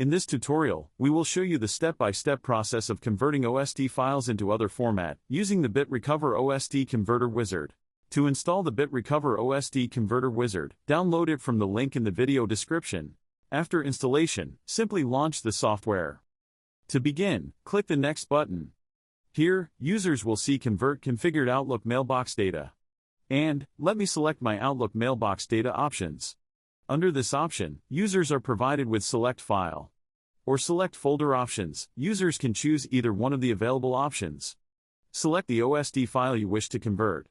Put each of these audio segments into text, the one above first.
In this tutorial, we will show you the step-by-step process of converting OST files into other format using the BitRecover OST Converter Wizard. To install the BitRecover OST Converter Wizard, download it from the link in the video description. After installation, simply launch the software. To begin, click the Next button. Here, users will see Convert Configured Outlook Mailbox Data. And, let me select my Outlook Mailbox Data options. Under this option, users are provided with Select File or Select Folder options. Users can choose either one of the available options. Select the OST file you wish to convert.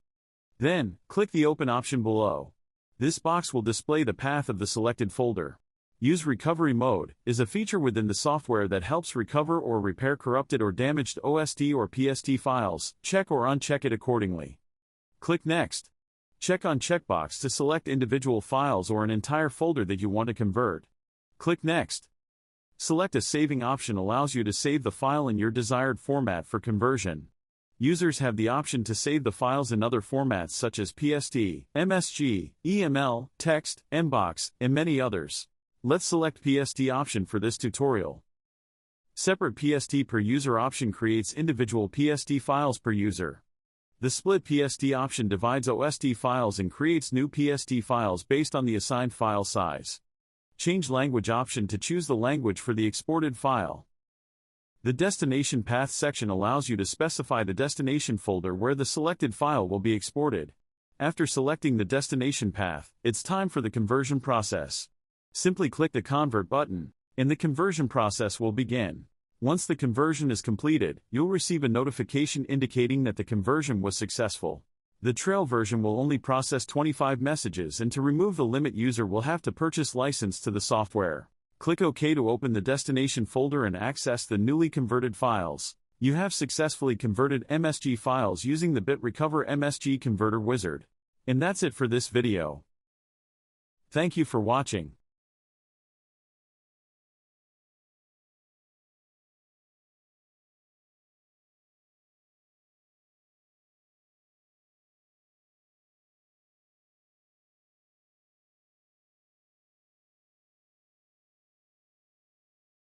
Then, click the Open option below. This box will display the path of the selected folder. Use Recovery Mode is a feature within the software that helps recover or repair corrupted or damaged OST or PST files. Check or uncheck it accordingly. Click Next. Check on checkbox to select individual files or an entire folder that you want to convert. Click Next. Select a saving option allows you to save the file in your desired format for conversion. Users have the option to save the files in other formats such as PST, MSG, EML, text, MBOX, and many others. Let's select PST option for this tutorial. Separate PST per user option creates individual PST files per user. The Split PST option divides OST files and creates new PST files based on the assigned file size. Change language option to choose the language for the exported file. The Destination Path section allows you to specify the destination folder where the selected file will be exported. After selecting the destination path, it's time for the conversion process. Simply click the Convert button, and the conversion process will begin. Once the conversion is completed, you'll receive a notification indicating that the conversion was successful. The trial version will only process 25 messages, and to remove the limit, user will have to purchase license to the software. Click OK to open the destination folder and access the newly converted files. You have successfully converted MSG files using the BitRecover MSG Converter Wizard. And that's it for this video. Thank you for watching.